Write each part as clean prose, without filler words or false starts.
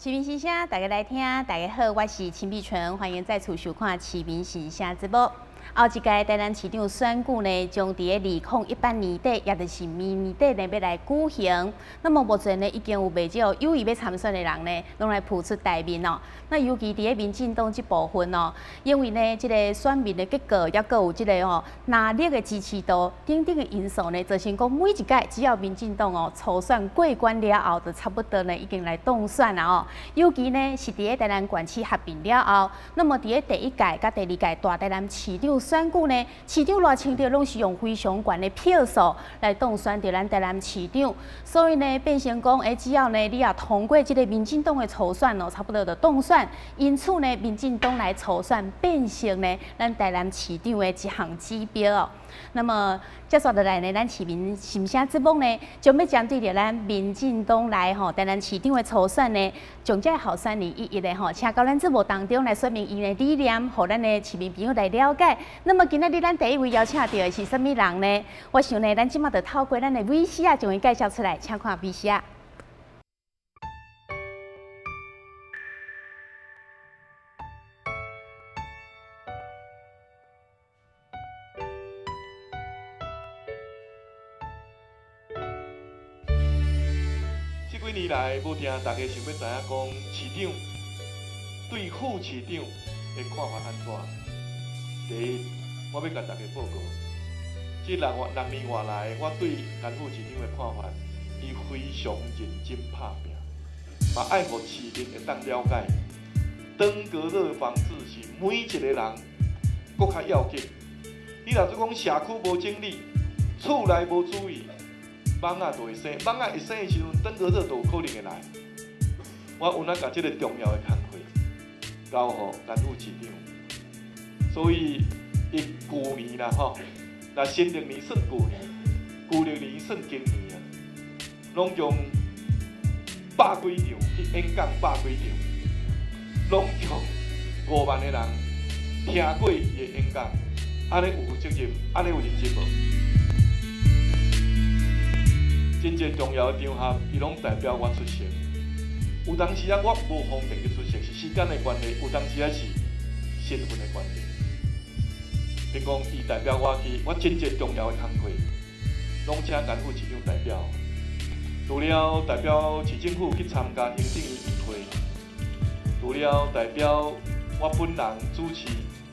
市民时声，大家来听，大家好，我是秦碧纯，欢迎再次收看市民时声直播。后一届台南市长选举呢，将伫2018年底，也就是明年底呢要来举行。那么目前呢，已经有不少有意要参选的人呢，拢来浮出台面哦。那尤其伫民进党这部分哦，因为呢，这个选民的结果，也佮有这个哦，哪力的支持度等等的因素呢，造成讲每一届只要民进党哦初选过关了后，就差不多呢已经来当选啦哦。尤其呢是伫台南县市合并了后，那么伫第一届甲第二届大台南市长选举呢，市长赖清德拢是用非常悬的票数来当选着咱台南市长，所以呢变成讲，只要呢你也通过这个民进党的初选哦，差不多就当选。因此呢，民进党来初选变成呢咱台南市长的一项指标哦。那么接下来呢，咱市民心声节目呢，将要针对着咱民进党来台南市长的初选呢，将这候选人一一的请到咱节目当中来说明伊的理念，互咱的市民朋友来了解。那么今仔日咱第一位邀请到的是什么人呢？我想呢，咱即马就透过咱的 VCR 将伊介绍出来，请看 VCR。几年来，无定大家想要知影讲市长对副市长的看法安怎？第一，我要甲大家报告，这6年外来，我对甘副市长的看法，伊非常认真拍拼，嘛爱互市民会当了解，登革热防治是每一个人搁较要紧。你若说讲社区无整理，厝内无注意。蚊仔就会生，蚊仔会生的时阵，登革热就有可能会来。我有哪甲这个重要的工作交予甘副市长，所以伊旧年啦吼，那新历年算旧年，旧历年算今年啊，拢将100几场去演讲，100几场，拢将5万的人听过伊的演讲，安尼有责任，安尼有认真无？真正重要的场合，伊拢代表我出席。有当时啊，我无方便去出席，是时间的关系；有当时啊是身份的关系。比如讲，伊代表我去，我真正重要的工作，拢请甘副市长代表。除了代表市政府去参加行政院议会，除了代表我本人主持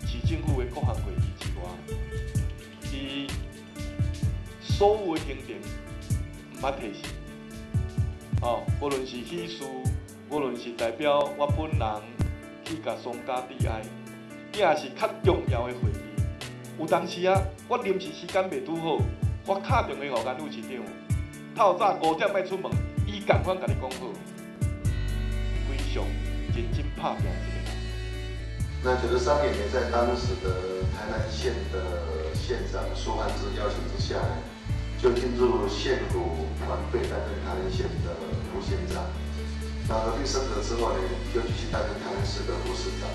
市政府的各项会议之外，伊所有的行程。毋捌提示，无论是喜事，无论是代表我本人去甲商家致哀，抑是较重要的会议。有当时啊，我临时时间袂拄好，我敲电话互甘副市长，透早5点爱出门，伊共款甲你讲好，非常认真拍拼一个人。那93年在当时的台南县的县长苏汉之邀请之下呢，就进入县府团队担任台南县的副县长。那合并升格之后呢，就继续担任台南市的副市长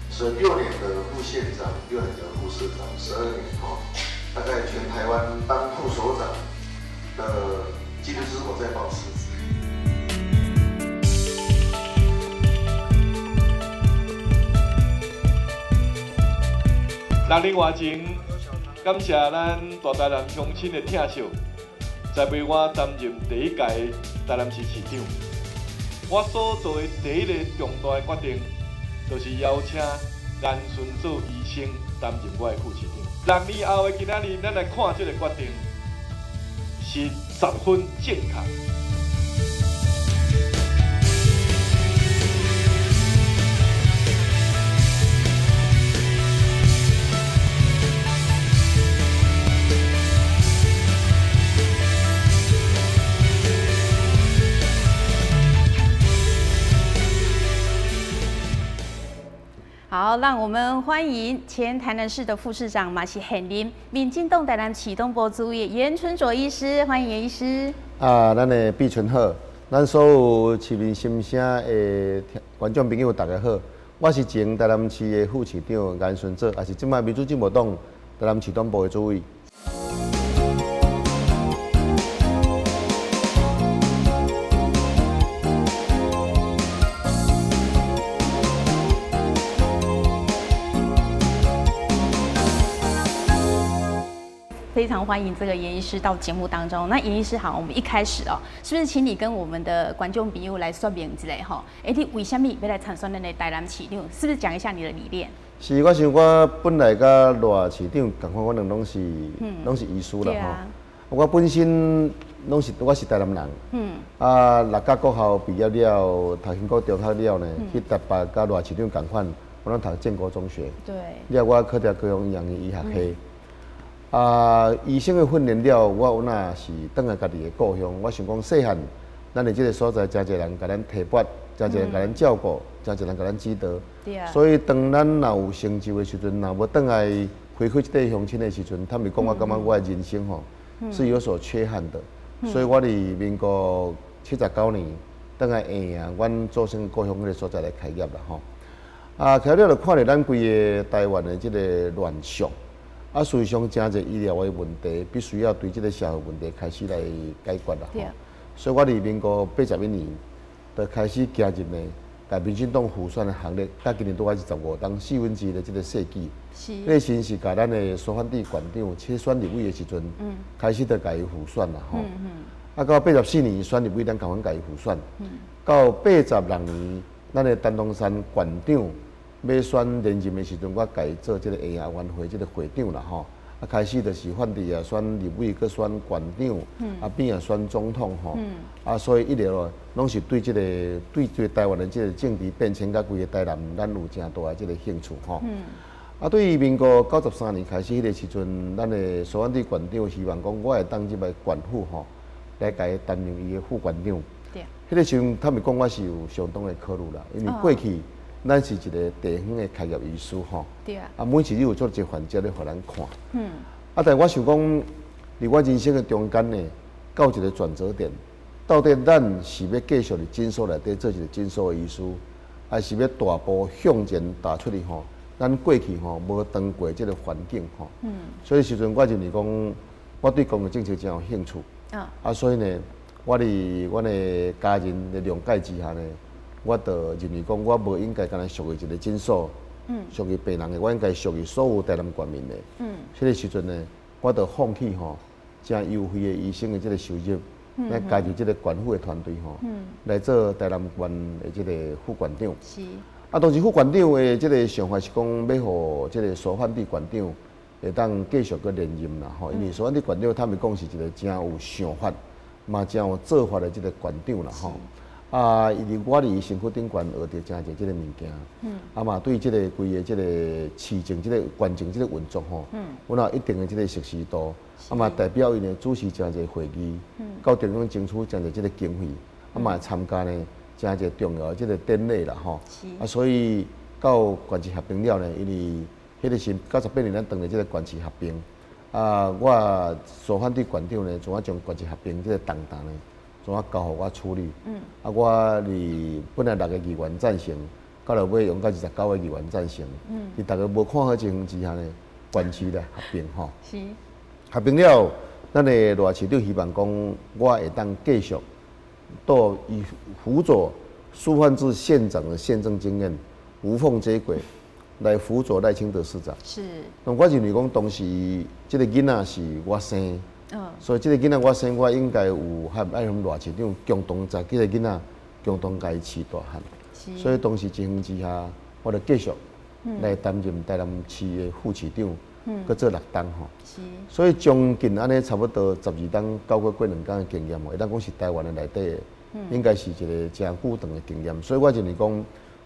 所以6年的副县长，6年的副市长，12年大概全台湾当副首长的纪录是我在保持。6年外前。感谢咱大台南乡亲的疼惜，栽培我担任第一届台南市市长。我所做的第一个重大的决定，就是邀请颜顺做医生担任我的副市长。6年后的今仔日，咱来看这个决定是10分正确。好，让我们欢迎前台南市的副市长马西现任民进党台南市东部主委严春卓医师，欢迎严医师。咱的碧纯好，咱所有市民心声的观众朋友大家好，我是前台南市的副市长颜顺泽，也是即摆民主进步党台南市东部的主委。欢迎这个严医师到节目当中。那严医师好，我们一开始哦，是不是请你跟我们的观众朋友来说明一下哈？你为什么要来参选咱的台南市长？是不是讲一下你的理念？是，我想我本来甲赖市长共款，我两拢是医师啦吼。我本身我是台南人，六甲国校毕业了，读兴国中学了呢，去台北甲赖市长共款，我拢读建国中学。对。了，我考到高雄养医学系。医生的训练了，我有那是倒来家己的故乡。我想讲，细汉咱的这个所在，真侪人甲咱提拔，真侪人甲咱照顾，真侪人甲咱指导。所以当咱若有成就的时阵，若无倒来回馈这个乡亲的时阵，他们讲我感觉我的人生吼是有所缺憾的。所以我伫民国79年倒来下啊，阮祖先故乡迄个所在来开业啦吼。开了就看着咱规个台湾的这个乱象。事实上，真侪医疗的问题，必须要对这个社会问题开始来解决啦。所以我伫民国81年，就开始加入呢，甲民进党辅选的行列。甲今年拄啊是15当1/4的这个选举。内先是甲咱的苏焕智县长去选立委的时阵，开始就甲伊辅选啦吼。到84年选立委，咱共款甲伊辅选。到86年，咱的丹东山县长。要选连任的时阵，我改做这个下亚委员会这个会长啦吼。开始就是反对啊，选立委，搁选县长，变啊选总统吼。所以一直拢是对这个对台湾的这个政治变迁，甲规个台南，咱有真大的这个兴趣吼。对于民国93年开始迄个时阵，咱的苏焕智县长希望讲，我会当这个县府吼，来甲伊担任伊的副县长。迄个时阵，他们讲我是有相当的考虑啦，因为过去。咱是一个地方的开业医师吼，每次你有做一个环节咧，互咱看。但我想讲，伫我人生的中间呢，到一个转折点，到底咱是要继续伫诊所内底做一个诊所的医师，还是要大步向前踏出去吼？咱过去吼无当过这个环境吼。所以时阵我认为讲，我对公共政策真有兴趣。所以呢，我伫阮的家人的谅解之下呢。我就认为讲，我无应该干那属于一个诊所，属于病人的，我应该属于所有台南县民的。迄个时阵呢，我就放弃吼，真优惠的医生的这个收入，来加入这个县府的团队吼，来做台南县的这个副县长。当时副县长的这个想法是讲，要互这个苏焕智县长会当继续个连任啦吼，因为苏焕智县长他们讲是一个真有想法，嘛真有做法的这个县长啦吼。因为我伫身躯顶悬学着真侪即个物件，嘛对即个规个即个市政、即个县政、即个运作吼，我有一定的即个熟悉度，嘛代表因的主持真侪会议，到中央争取真侪即个经费，嘛参加呢真侪重要的即个典礼啦吼，所以到县市合并了呢，因为迄个是98年咱当的即个县市合并，我苏焕智县长呢，怎啊将县市合并即个重担呢？怎啊交互我处理？我伫本来6个议员赞成，到落尾用到29个议员赞成。伫大家无看好情况之下呢，县市来合并吼。合并了，咱的赖市长希望讲，我会当继续到以辅佐苏焕智县长的宪政经验，无缝接轨，来辅佐赖清德市长。那我认为讲，当时这个囡仔是我生。所以这个囡仔我生，我应该有爱向赖市长共同在这个囡仔共同甲伊饲大汉。所以当时情况之下，我就继续来担任台南市的副市长，搁做6当吼。所以将近安尼差不多12当9个过2天的经验，会当讲是台湾的内底，应该是一个真久长的经验。所以我认为讲，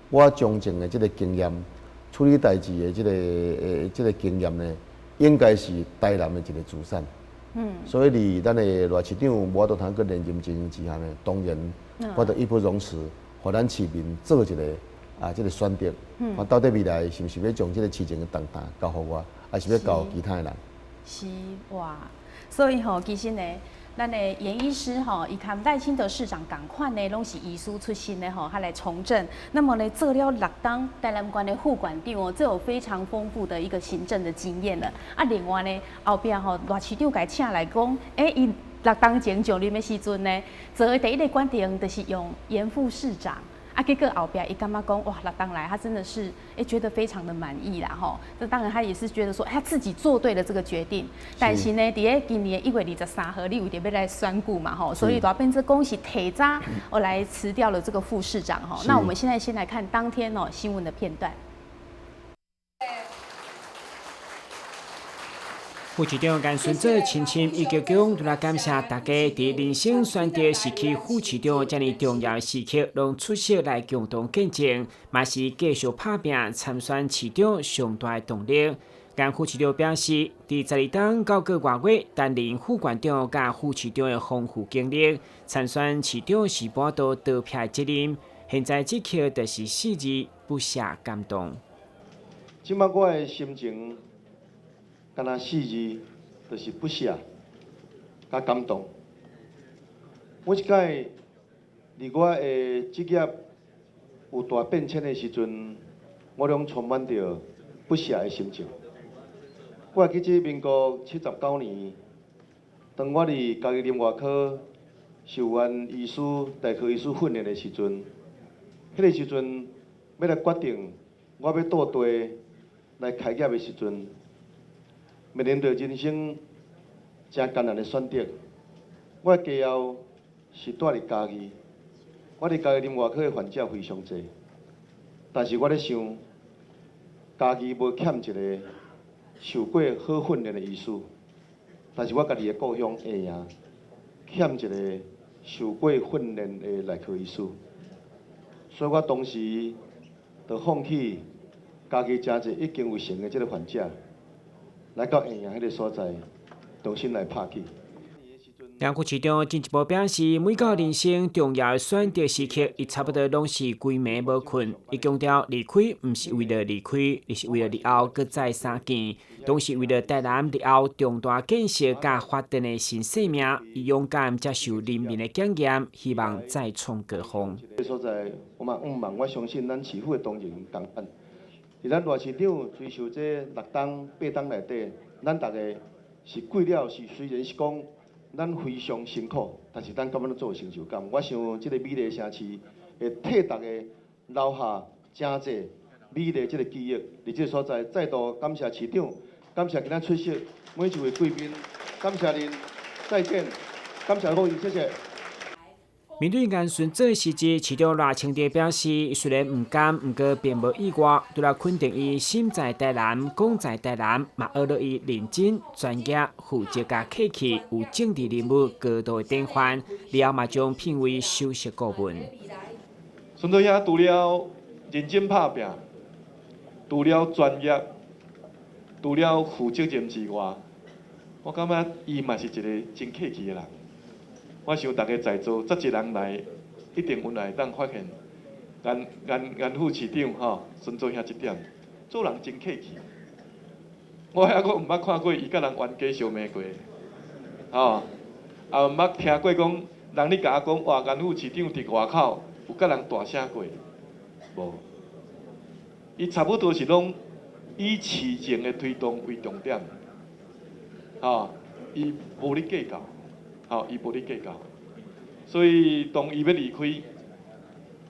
我将前的这个经验，处理代志的这个经验呢，应该是台南的一个资产。所以伫咱的赖市长无法度通去连任情形之下呢，当然我就义不容辞，互咱市民做一个这个选择。到底未来是毋是要将这个市政的重担交互我，还是要交其他的人？哇，所以其实呢。咱的严医师伊跟赖清德市长同款呢，拢是医师出身的他来从政。那么呢，做了6当台南县的副县长这有非常丰富的一个行政的经验了。另外呢，后边赖市长甲请来讲，伊6当前上任的时阵呢，做的第一个决定就是用严副市长。啊，结果后边伊感觉讲哇，那当然他真的是觉得非常的满意啦吼。这当然他也是觉得说，他自己做对了这个决定。但是呢，伫今年1月23号，你有点要来宣布嘛吼，所以就变成恭喜提早来辞掉了这个副市长吼。那我们现在先来看当天新闻的片段。副市长甘顺泽亲亲伊叫讲，除了感谢大家伫人生选择时期副市长这么重要的时刻，拢出席来共同见证，嘛是继续打拼参选市长上大的动力。甘副市长表示，伫12档9个月担任副县长甲副市长的丰富经历，参选市长是搬到多票的责任。现在这刻就是4字不下感动。即摆我的心情。敢若4字，就是不舍，甲感动。我一届伫我的职业有大变迁的时阵，我拢充满着不舍的心情。我会记起民国79年，当我伫嘉义林外科受完医师、大科医师训练的时阵，迄个时阵要来决定我要倒地来开业的时阵。面临着人生真艰难的选择，我的家后是住伫嘉义，我伫嘉义林外科的患者非常多，但是我咧想，嘉义无欠一个受过好训练的医师，但是我家己的故乡会赢，欠一个受过训练的内科医师，所以我当时就放弃嘉义真侪已经有成的这个患者。来到会赢迄个所在，重新来拍起。两副市长进一步表示，每个人生重要的选择时刻，伊差不多拢是规暝无困。伊强调，离开毋是为了离开，而是为了日后搁再相见，拢是为了台南日后重大建设甲发展的新生命。伊勇敢接受人民的检验，希望再创高峰。所在，我嘛望，我相信咱市府的同仁同款。伫咱大市长追求这6档、8档内底，咱大家是过了，是虽然是讲咱非常辛苦，但是咱感觉咱做有成就感。我想这个美丽的城市会替大家留下真侪美丽这个记忆。伫这个所在，再度感谢市长，感谢今仔出席每一位贵宾，感谢您，再见，感谢各位，谢谢。面对甘顺泽时节，市长赖清德表示，虽然唔甘，不过并无意外，除了肯定伊心在台南、讲在台南，嘛学到伊认真、专业、负责甲客气，有政治人物高度的典范。然后嘛将聘为首席顾问。孙德兄除了认真拍拼，除了专业，除了负责任之外，我感觉伊嘛是一个真客气的人。我想大家在座这一人来，一定有来当发现，颜副市长吼，孙祖兄这点，做人真客气。我还阁毋捌看过伊甲人冤家相骂过，吼，也毋捌听过讲人咧甲我讲，哇，颜副市长伫外口有甲人大声过，无。伊差不多是拢以市政的推动为重点，吼，伊无咧计较。好，伊无咧计较，所以当伊要离开，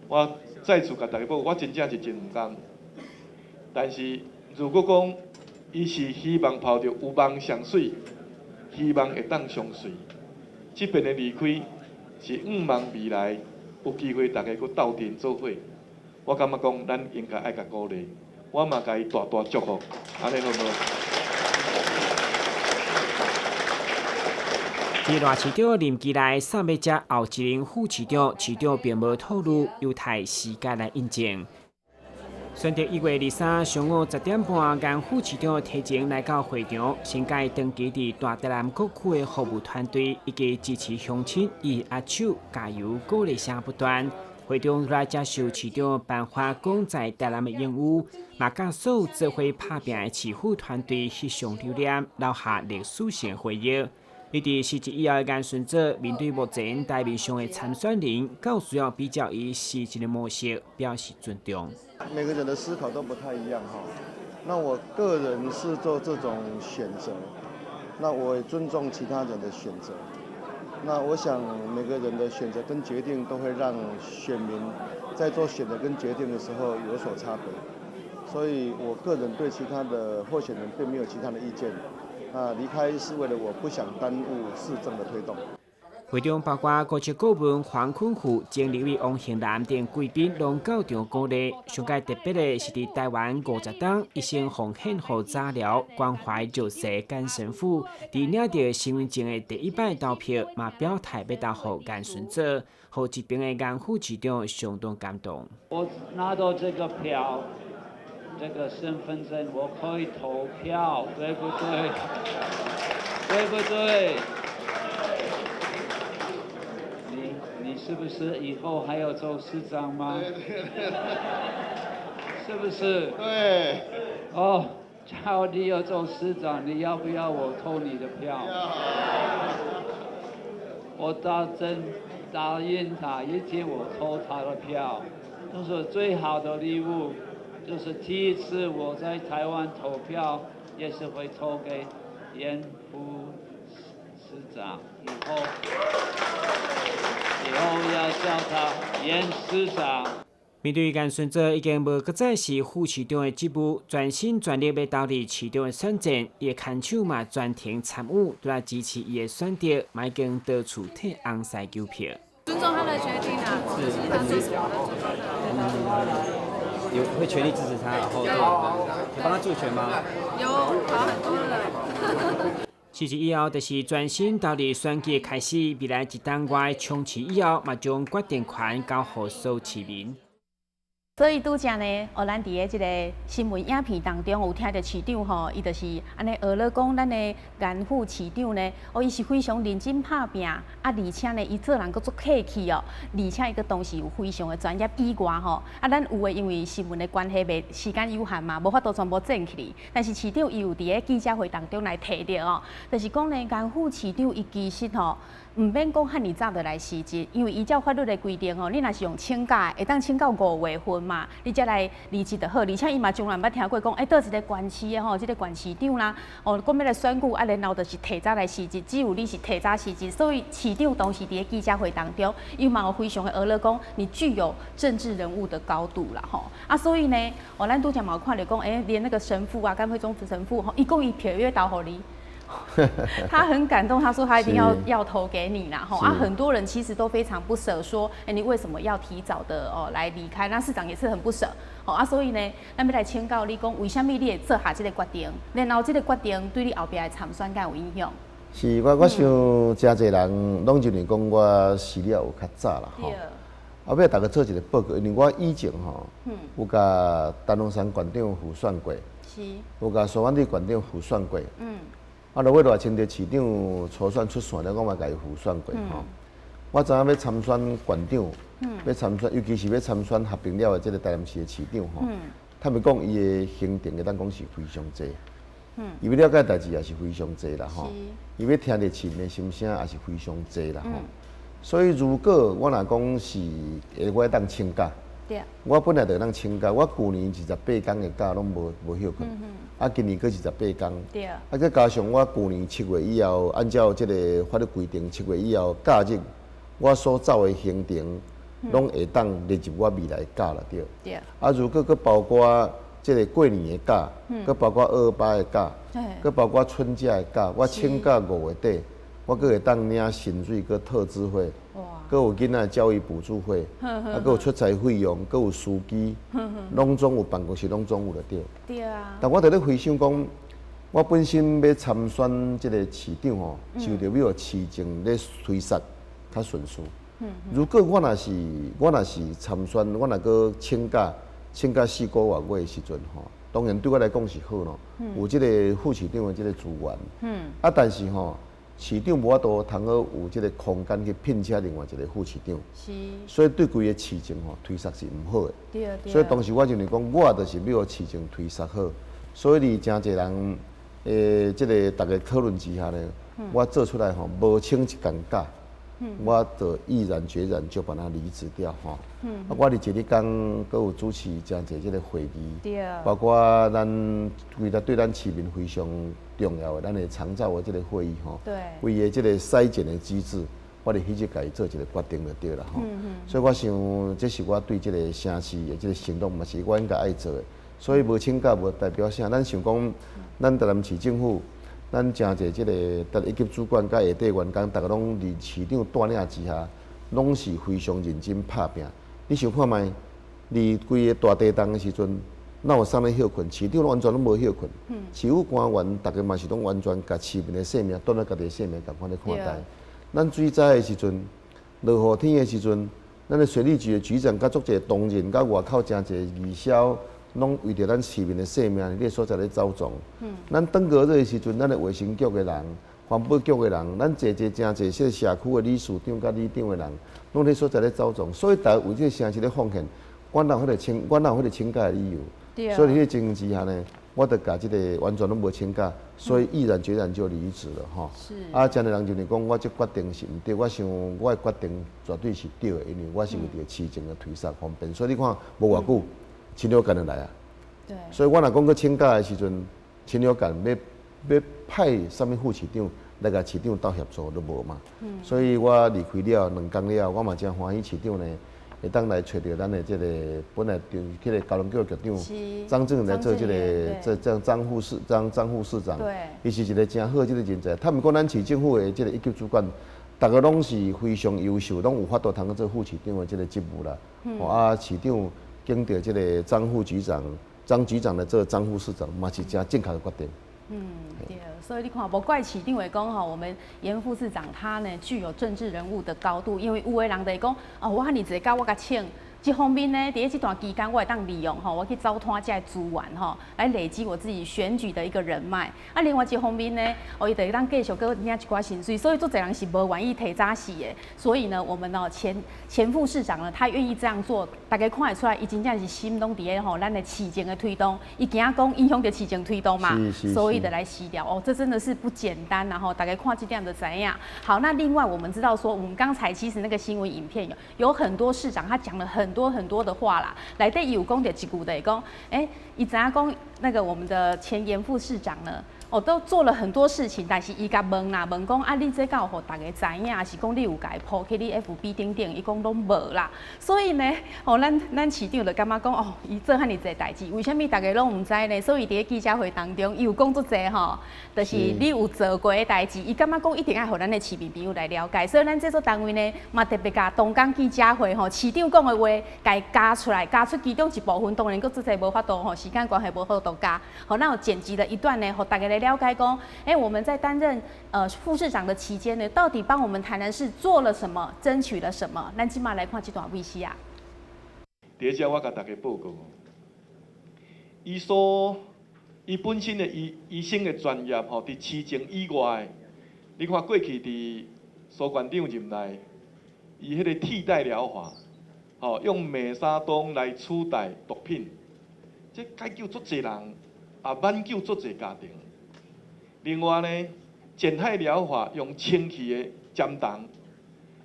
我再次甲大家报，我真正是真毋甘。但是如果讲伊是希望抱着有梦上水，希望会当上水，即边的离开是望未来有机会大家搁斗阵做伙。我感觉讲咱应该爱甲鼓励，我嘛甲伊大大祝福，安尼好无？伫赖市长任期内，上要接后一任副市长，市长并无透露，有待时间来印证。选择1月23上午10点半，甘副市长提前来到会场，先解登记伫大台南各区的服务团队以及支持乡亲以握手加油鼓励声不断。会场来接受市长颁发讲在台南的演舞，嘛甲所有做伙拍拼的市府团队翕相留念，留下历史性回忆。伊伫辞职以后，甘顺泽面对目前台面上的参选人，告需要比较伊辞职的模式，表示尊重。每个人的思考都不太一样哈。那我个人是做这种选择，那我也尊重其他人的选择。那我想每个人的选择跟决定都会让选民在做选择跟决定的时候有所差别，所以我个人对其他的候选人并没有其他的意见。离开是为了我不想耽误市政的推动。会中包括国籍顾问黄坤富、前立委王兴南等贵宾拢到场鼓励。上届特别的是伫台湾50党一心奉献予早疗关怀弱势甘神父，伫领到身份证的第一摆投票，嘛表态要投予甘顺哲，予一边的甘副市长相当感动。我拿到这个票，这个身份证，我可以投票，对不对？对不对？你是不是以后还要做市长吗？是不是？对。哦，假如你要做市长，你要不要我投你的票？我答应他，一定我投他的票。就是最好的礼物，就是第一次我在台湾投票，也是会投给严副市长。以后要叫他严市长。面对甘顺哲已经无搁再是副市长的职务，全心全力要投入市长的选战，伊的牵手嘛全程参与，都来支持伊的选择，嘛已经到处替红西求票。尊重他的决定啊，是他做什么的尊重他。有会全力支持他，然后有帮他助选吗？有好很多人。事实以后，就是专心投入选举开始，未来一党外冲刺以后，嘛将决定权交予所有市民。所以拄则呢，咱伫个即个新闻影片当中有听到市长吼，伊就是安尼学了讲，咱的颜副市长呢，伊是非常认真拍拼，而且呢，伊做人佫足客气哦，而且伊佫同时有非常的专业以外吼，咱有诶因为新闻的关系，袂时间有限嘛，无法度全部整起。但是市长伊有伫个记者会当中来提到哦，就是讲呢，颜副市长伊其实吼。唔免讲遐尼早就来辞职，因为依照法律的规定哦，你若是用请假，会当请到5月份嘛，你才来离职就好。而且伊嘛从来捌听过讲，倒一个县市的吼，即个县市长啦，讲要来选举，然后就是提早来辞职，只有你是提早辞职，所以市长当时伫个记者会当中，伊嘛有非常的讹了讲，你具有政治人物的高度啦吼。所以呢，咱拄则嘛有看到讲，连那个神父啊，甘惠中神父吼，伊讲伊票要投互你。他很感动，他说他一定要投给你啦，很多人其实都非常不舍，说，你为什么要提早的来离开？那市长也是很不舍，所以呢，咱要来请教你讲，为什么你会做下这个决定？然后这个决定对你后边的参选敢有影响？是我想真侪人拢认为讲我死了有较早啦，吼。后尾大家做一个报告，因为我以前吼，有甲丹龙山县长辅选过，是，有甲苏万里县长辅选过，如果偌清着市长初选出线了，我嘛甲伊辅选过吼。我知影要参选县长，要参选，尤其是要参选合并了的这个台南市的市长吼。坦白讲，伊的行程个当讲是非常济，伊要了解代志也是非常济啦吼。伊要听着市民的心声也是非常济啦吼。所以如果我若讲是我当请假。我本来就当请假，我去年28天的假拢无休困，今年佫28天，佮加上我去年7月以后，按照这个法律规定，7月以后假日，我所走的行程，拢会当列入我未来的假了，对。如果佮包括这个过年的假，佮包括228的假，佮包括春假的假，我请假5月底，我佮会当领薪水佮特支费。佮有囡仔教育补助费，佮有出差费用，佮有司机，拢总有办公室，拢总有就对。对啊。但我伫咧回想讲，我本身要参选这个市长吼，就着要市政咧推设较顺序。如果我若是参选，我若个请假4个月的时阵吼，当然对我来讲是好咯，有这个副市长的这个资源。但是吼。市长无法度通好有这个空间去聘请另外一个副市长，所以对规个市政吼推设是唔好的。所以当时我认为讲，我就是要市政推设好，所以真侪人这个大家讨论之下呢，我做出来吼无请一天假，我就毅然决然就把它离职掉吼。我伫这日间佮有主持真侪这个会议，包括咱为了对咱市民非常重要的咱的长照的这个会议吼，为的这个筛检的机制，我伫迄日家己做一个决定就对了吼。所以我想，这是我对这个城市的这个行动，嘛是我应该爱做的。所以无请假无代表啥，咱想讲，咱台南市政府，咱真侪这个一级主管甲下底员工，大家拢伫市长带领之下，拢是非常认真拍拼。你想看觅，伫规个大地震的时阵，哪有啥物休困？市长完全拢无休困。市府官员大家嘛是拢完全甲市民的性命，当咱家己的性命共款咧看待。咱水灾的时阵，落雨天的时阵，咱的水利局的局长甲足侪同仁，甲外口真侪义消。拢为着咱市民的性命，迄个所在咧走动。咱登革热的时阵，咱的卫生局的人、环保局的人，咱真侪些社区的理事长甲里长的人，拢咧所在咧走动。所以大家为这个城市咧奉献，我哪有迄个请假的理由？所以迄个情形之下呢，我着甲即个完全拢无请假，所以毅然决然就离职了吼。啊，真侪人就是讲，我这决定是毋对，我想我的决定绝对是对的，因为我是为着市政的推动方便。所以你看，无偌久。禽流感就来啊！对，所以我若讲去请假的时阵，禽流感要派什么副市长来甲市长斗协助都无嘛。所以我离开了2天了，我嘛真欢喜市长呢，会当来找到咱的这个本来就迄个交通局局长张正来做这个张副市长。对，伊是一个真好这个人才。他们讲咱市政府的这个一级主管。大家拢是非常优秀，拢有法度通做副市长的这个职务啦。啊，市长经着这个张局长的做张副市长，嘛是真正确的决定。对，所以你看，无怪市长会讲吼，我们严副市长他呢具有政治人物的高度，因为有的人就会讲，哦，我遐尼济假，我甲请。一方面呢，伫这段期间，我会当利用吼，我去糟蹋这资源吼，来累积我自己选举的一个人脉。啊，另外一方面呢，伊就会当继续搁领一寡薪水，所以做侪人是无愿意提早死的。所以呢，我们前副市长呢，他愿意这样做，大家看得出来，伊真正是心拢伫咧吼，咱的市政的推动，伊惊讲影响到市政推动嘛，所以的来洗掉。哦，这真的是不简单，然后大家看这点就知影。好，那另外我们知道说，我们刚才其实那个新闻影片有很多市长他讲了很多的话啦，内底有讲到一句的讲，伊知影讲那个我们的前严副市长呢，都做了很多事情，但是伊甲问讲啊，你这敢有互大家知影，还是讲你有家抛去你 FB 顶，伊讲拢无啦。所以呢，咱市长就感觉讲，伊做遐尼济代志，为什么大家拢唔知呢？所以伫记者会当中，伊有讲足济吼，就是你有做过的代志，伊感觉讲一定要互咱的市民朋友来了解。所以咱制作单位呢，嘛特别甲东港记者会吼，市长讲的话，家加出来，加出其中一部分，当然佫足济无法度吼，时间关系无法度加。好，那有剪辑了一段呢，互大家来了解讲，我们在担任副市长的期间呢，到底帮我们台南市做了什么，争取了什么？咱今嘛来看这段 VCR 啊。第一只我甲大家报告，伊本身的医生的专业吼，伫市政以外，你看过去伫苏县长任内，伊迄个替代疗法，吼用美沙酮来取代毒品，这解救足侪人，也挽救足侪家庭。另外呢，减害疗法用清气的尖筒，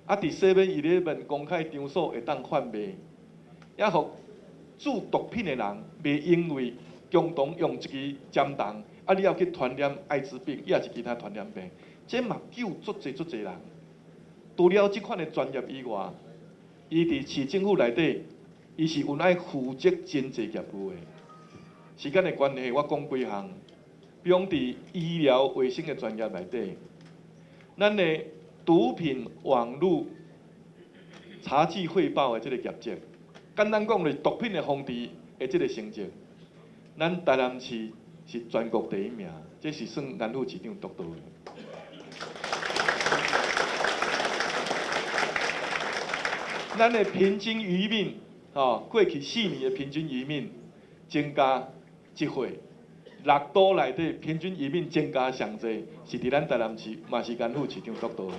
伫7-11公开场所会当贩卖，也互注毒品的人袂因为共同用一支尖筒，你要去传染艾滋病，也是其他传染病，这嘛救足侪人。除了这款的专业以外，伊伫市政府内底，伊是有爱负责真侪业务的。时间的关系，我讲几项。比如伫医疗卫生的专业内底，咱的毒品网络查缉汇报的这个业绩，简单讲就是毒品的防治的这个成绩，咱台南市是全国第一名，这是算南副市长独到的。咱的平均余命，过去4年的平均余命增加1岁。6都内底平均余命增加上侪，是伫咱台南市，嘛是南副市长督导的。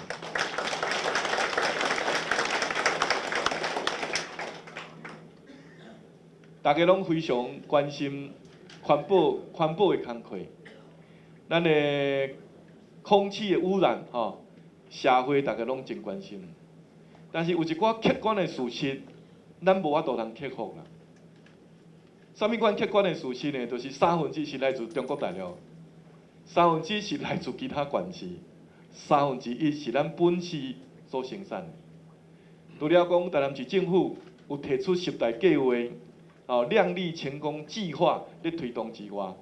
大家拢非常关心环保的工作，咱的空气的污染，社会大家拢真关心。但是有一寡客观的事实，咱无法度通克服啦。什么款客观的事实呢？就是1/3是来自中国大陆，1/3是来自其他县市，1/3是咱本市所生产的。除了讲台南市政府有提出10大计划，亮丽成功计划咧推动之外，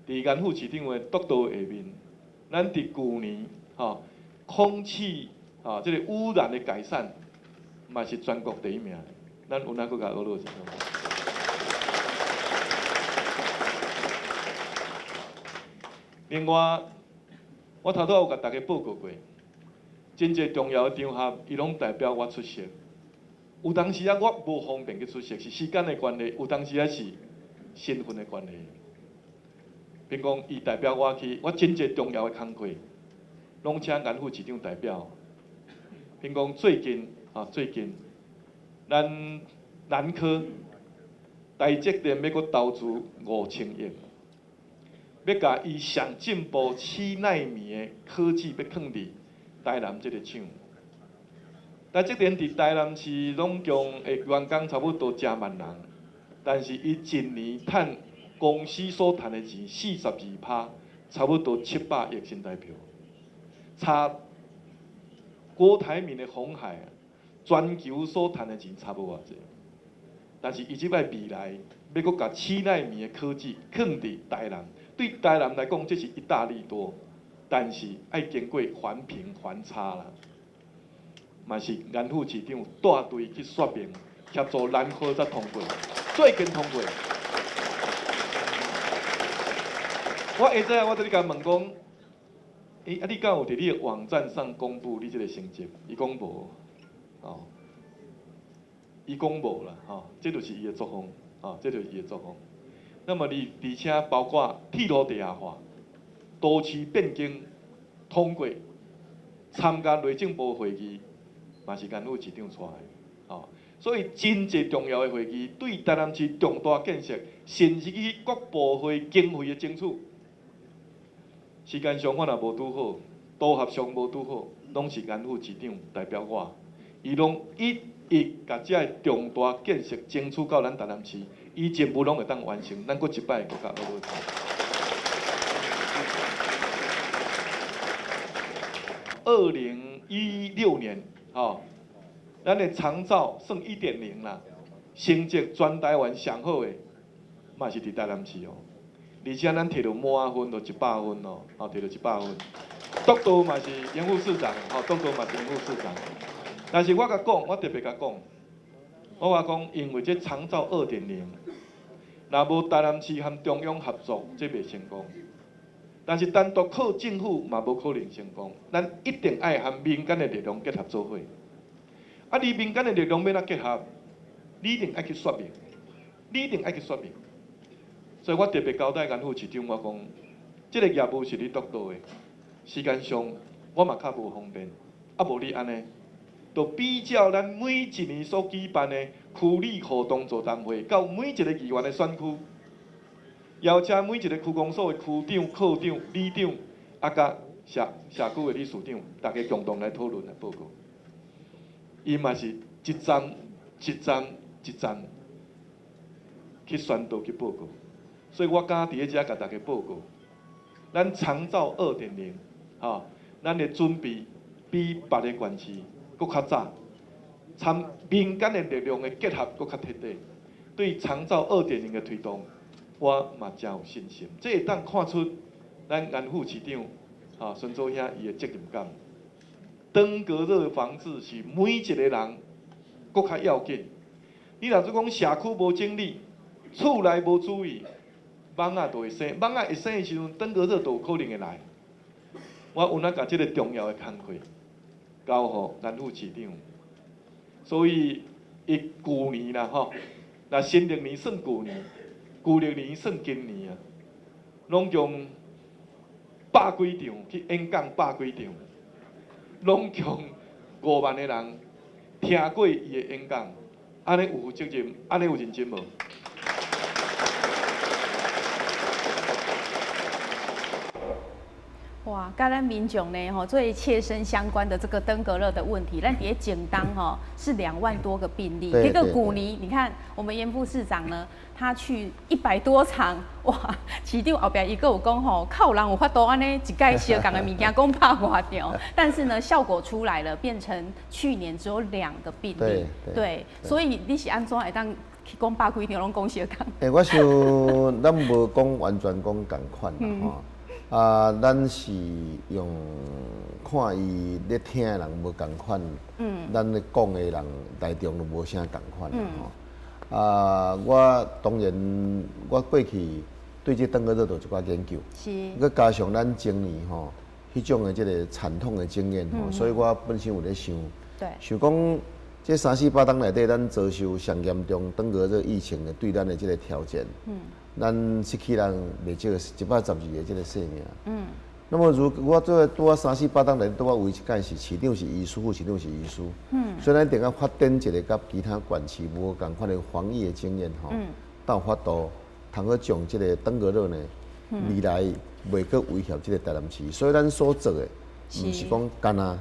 伫颜副市长的督导下面，咱伫去年空气这个污染的改善，嘛是全国第1名。咱有哪个甲俄罗斯？另外，我头拄有甲大家报告过，真侪重要的场合，伊拢代表我出席。有当时我无方便去出席，是时间的关系；有当时是身份的关系。比如讲，伊代表我去，我真侪重要的工作，拢请颜副市长代表。比如讲，最近，咱南科台积电要搁投资5000亿。要甲伊上进步7奈米的科技要放伫台南这个厂。台积电伫台南市拢共的员工差不多10万人，但是伊一年趁公司所赚的钱42%，差不多700亿新台币，差郭台铭的鸿海全球所赚的钱差不多偌济。但是伊即摆未来要搁甲7奈米的科技放伫台南。对台南来讲，这是一大利多，但是要经过环评环差啦，嘛是颜副市长带队去说明，协助南科才通过，最近通过。我下早我在你甲问讲，你敢有伫你的网站上公布你这个成绩？伊讲无，伊讲无啦，这就是伊的作风，这就是伊的作风。那么而且包括铁路地下化、都市变更通过，参加内政部会议，嘛是颜副市长带的，所以真侪重要的会议，对台南市重大建设，甚至于各部会经费的争取，时间上我若无拄好，组合上无拄好，拢是颜副市长代表我，伊拢一甲这重大建设争取到咱台南市。伊全部拢会当完成，咱搁一摆搁甲落去。2016年，咱的长照算1.0啦，成绩全台湾上好的，嘛是伫台南市哦。而且咱摕到满分，就100分哦，摕到100分。督导嘛是颜副市长，督导嘛是颜副市长。但是我甲讲，我特别甲讲。我讲，因为这长照2.0，若无台南市和中央合作，这袂成功。但是单独靠政府嘛无可能成功，咱一定爱和民间的力量结合做伙。你民间的力量要哪结合？你一定爱去说明，你一定爱去说明。所以我特别交代颜副市长，我讲，这个业务是你督导的，时间上我嘛较无方便，无你安尼。就比较咱每一年所举办的区里活动座谈会，到每一个议员的选区，邀请每一个区公所的区长、科长、里长，甲社区的理事长，大家共同来讨论来报告。伊嘛是一站去宣导去报告，所以我敢伫咧遮甲大家报告，咱长照2.0，咱的准备比别个县市搁较早，参民间的力量的结合搁较彻底，对长照2.0的推动，我嘛真有信心。这会当看出咱颜副市长孙祖兄伊的责任感。登革热防治是每一个人搁较要紧。你若是讲社区无整理，厝内无注意，蚊仔就会生。蚊仔会生的时阵，登革热就有可能会来。我有哪甲这个重要的工作交互颜副市长，所以去年啦那新历年算旧年，旧历年算今年啊，拢用100几场去演讲，100几场。拢共5万个人听过伊的演讲，安尼有责任，安尼有认真无？哇，跟咱民众呢吼最切身相关的这个登革热的问题，咱伫简当吼是2万多个病例。对这个古尼，你看我们严副市长呢，他去100多场，哇，市长后边一个有讲吼，靠人有法度安尼一概相共的物件讲拍外条，但是呢效果出来了，变成去年只有2个病例。对，所以你是安怎会当去讲拍几条拢讲相共？我想咱无讲完全讲共款啦吼。咱是用看伊咧听的人无共款，咱咧讲的人大众都无啥共款啦吼。我当然我过去对这登革热有一寡研究，是，佮加上咱前年吼迄种的这个惨痛的经验吼，所以我本身有咧想，想讲这3、4、8冬内底，咱遭受上严重登革热疫情的对咱的这个条件，咱失去人袂少112个这个性命。那么如我做拄啊3、4、8冬内底，拄啊有一届是市长是医师，副市长是医师。所以咱定要发展一个甲其他县市无共款的防疫的经验吼，但有法度通去将这个登革热呢，未来袂去威胁这个台南市。所以咱所做的，毋是讲干那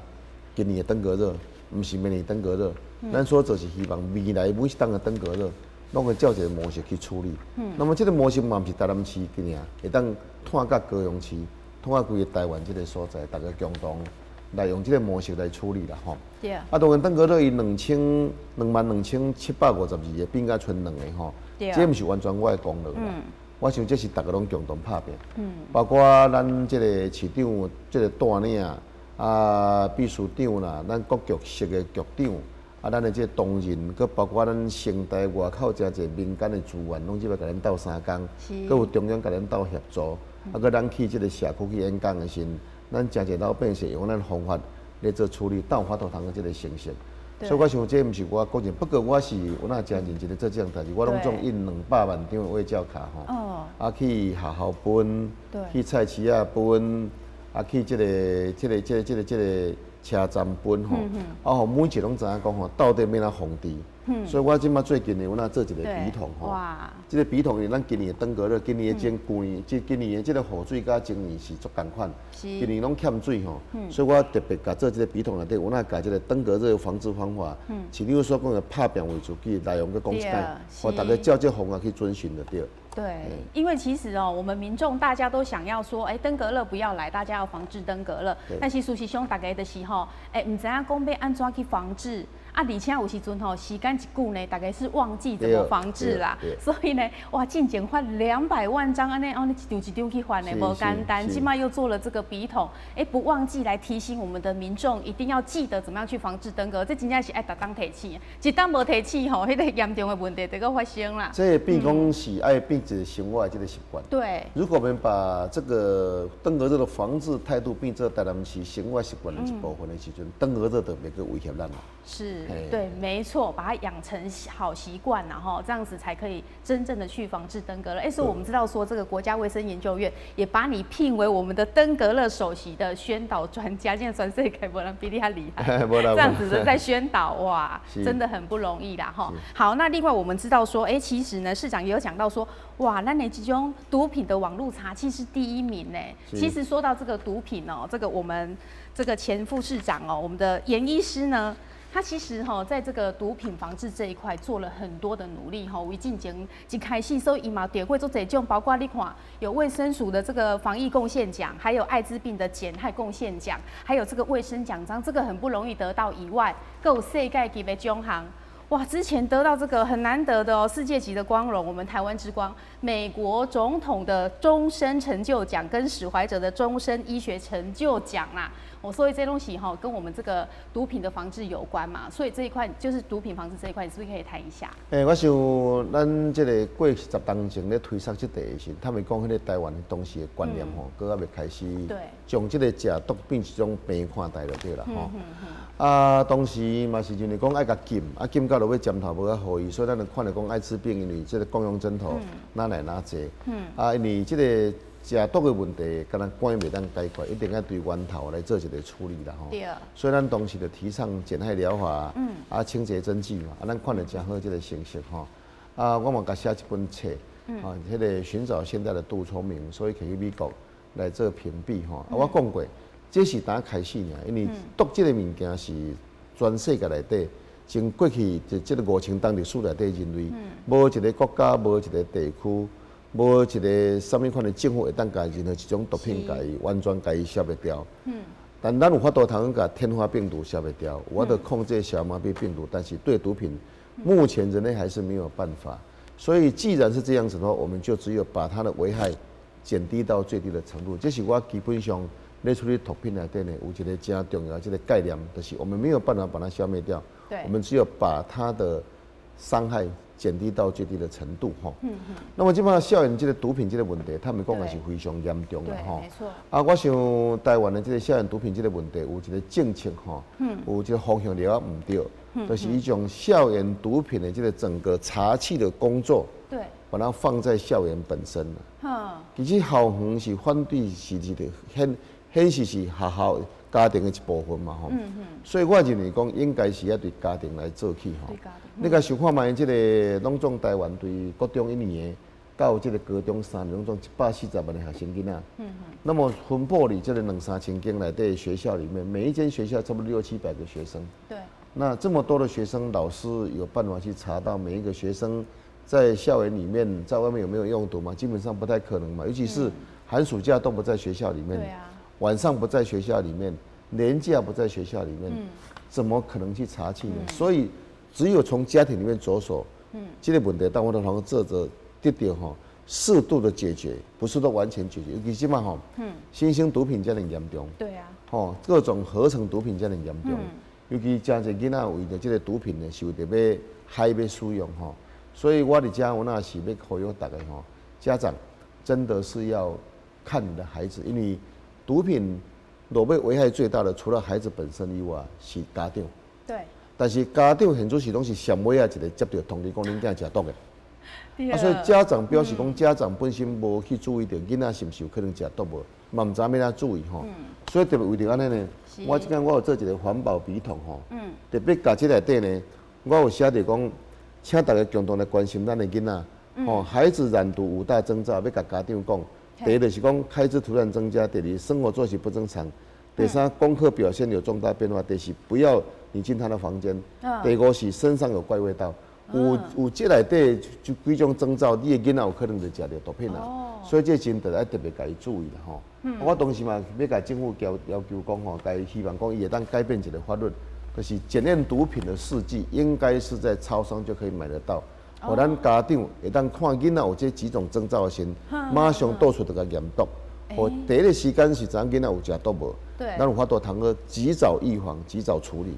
今年的登革热，毋是明年登革热，咱所做是希望未来每一档的登革热。拢会照一个模式去处理。那么这个模式嘛，毋是台南市个尔，会当拓到高雄市，拓到规个台湾这个所在，大家共同来用这个模式来处理啦吼。对。当然登革热伊22752个变甲剩2个吼，这毋是完全我的功劳啦。我想这是大家拢共同拍拼。包括咱这个市长、这个大领秘书长啦，咱各局室的局长。咱的这个同仁，佮包括咱城台外口真侪民间的资源，拢即摆甲咱斗相共，佮有中央甲咱斗协助，佮咱去这个社区去演讲的时，咱真侪老百姓用咱方法来做处理，有法度通这个成熟。所以我想这毋是我个人，不过我是有那真认真做这样代志，我拢总印200万张的卫教卡吼，去学校分，去菜市啊分，去这个。车站分吼，每一个拢知影讲吼，到底要哪防治。所以我即马最近呢，有哪做一个笔筒吼，这个笔筒呢，咱今年的登革热，今年的今年的这个雨水甲前年是足共款，今年拢欠水吼，所以我特别甲做这个笔筒内底，有哪甲这个登革热防治方法，市长所讲的拍扁为主，去内容去讲一摆，互大家照这方法去遵循就对。对，因为其实我们民众大家都想要说，登革热不要来，大家要防治登革热。但是事实上，大家的时候，唔知影讲要安怎去防治。而且有时阵时间一久呢，大概是忘记怎么防治啦。所以呢，哇，进前发200万张安尼，一张去发呢，无简单。今麦又做了这个笔筒，不忘记来提醒我们的民众，一定要记得怎么样去防治登革。这真正是爱逐当提醒，一旦无提醒迄个严重的问题就个发生啦。这变讲是爱变一个生活的这个习惯。对。如果我们把这个登革热的防治态度变做台南市生活习惯的一部分的时阵，登革热就袂去威胁咱啦。是。对，没错，把它养成好习惯，然后这样子才可以真正的去防治登革热。所以我们知道说，这个国家卫生研究院也把你聘为我们的登革热首席的宣导专家，现在全世界没人比你还厉害，这样子的在宣导，哇，真的很不容易啦哈。好，那另外我们知道说，其实呢，市长也有讲到说，哇，咱的这种毒品的网络查缉是第1名呢。其实说到这个毒品这个我们这个前副市长我们的严医师呢。他其实在这个毒品防治这一块做了很多的努力为进前一开始，所以伊嘛得过做这种，包括你看有卫生署的这个防疫贡献奖，还有艾滋病的减害贡献奖，还有这个卫生奖章，这个很不容易得到以外，更有世界级的奖项。哇，之前得到这个很难得的世界级的光荣，我们台湾之光，美国总统的终身成就奖跟史怀哲的终身医学成就奖啦。所以这东西跟我们这个毒品的防治有关嘛，所以这一块就是毒品防治这一块，你是不是可以谈一下？我想咱这个过10当前咧推上这题的时，他们讲迄个台湾的当时的观念搁还未开始，将这个食毒变一种病看待就对啦当时嘛是认为讲爱甲禁，禁到落尾尖头无较好伊，所以咱就看到讲艾滋病，因为这个共用针头哪来哪济，因为这个食毒的问题，敢若管袂当解决，一定要对源头来做一个处理啦吼。对。所以咱当时就提倡减害疗法，清洁针剂嘛，咱看了真好这个成绩吼。我嘛甲写一本册，迄个寻找现在的杜聪明，所以可以美国来做屏蔽吼。我讲过，这是打开始尔，因为毒这个物件是全世界内底，从过去这个5000当历史内底人类，无一个国家，无一个地区，无一个什么款的政府会当甲任何一种毒品甲伊完全甲伊消灭掉。但咱有法度通甲天花病毒消灭掉，有法度控制小麻痹病毒，但是对毒品，目前人类还是没有办法。所以既然是这样子的话，我们就只有把它的危害减低到最低的程度。这是我基本上咧处理毒品内底呢，有一个真重要这个概念，就是我们没有办法把它消灭掉，我们只有把它的伤害减低到最低的程度哈。那么基本上校园这个毒品这个问题，他们讲的是非常严重的哈。没错。啊，我想台湾的这个校园毒品这个问题，有一个政策哈，有一个方向了唔对，就是一种校园毒品的这个整个查缉的工作，对，把它放在校园本身了。其实校园是反对是一个显示是学校家庭的一部分嘛吼。所以我认为讲应该是要对家庭来做起吼。你甲想看卖，这个拢总台湾对国中1年到这个高中3年拢总140万的学生囡仔。那么分布里这个2、3千间内底学校里面，每一间学校差不多600-700个学生。对。那这么多的学生，老师有办法去查到每一个学生在校园里面，在外面有没有用毒吗？基本上不太可能嘛，尤其是寒暑假都不在学校里面。对啊。晚上不在学校里面，年假不在学校里面，怎么可能去查缉呢？所以只有从家庭里面着手，这个问题当我的同志得到哈适度的解决，不是说完全解决。尤其嘛哈，新兴毒品这样严重，对啊，吼各种合成毒品这样严重，尤其真侪囡仔为着这个毒品呢，受着要害要使用哈，所以我伫家我那是要呼吁大家哈，家长真的是要看你的孩子，因为毒品落尾危害最大的，除了孩子本身以外，是家长。对。但是家长现做是拢是上尾啊一个接到通知讲恁囝食毒的，所以家长表示讲家长本身无去注意到囡仔是毋是有可能食毒无，嘛毋知影要怎注意吼。所以特别为着安尼呢，我即间我有做一个环保笔筒吼，特别甲即内底呢，我有写着讲，请大家共同来关心咱的囡仔，吼孩子染毒5大征兆，要甲家长讲。第一就是讲开支突然增加，第二生活作息不正常，第三功课表现有重大变化，第四不要你进他的房间，第五是身上有怪味道，有这内底就几种征兆，你的囡仔有可能就食到毒品啦，所以这真得要特别甲伊注意啦吼。我当时嘛要甲政府要求讲吼，甲伊希望讲伊会当改变一个法律，就是检验毒品的试剂应该是在超商就可以买得到。互咱家长会当看囡仔有这几种征兆的时，马上倒出就甲验毒。互第一个时间是知影囡仔有食毒无？咱有法度通去及早预防、及早处理。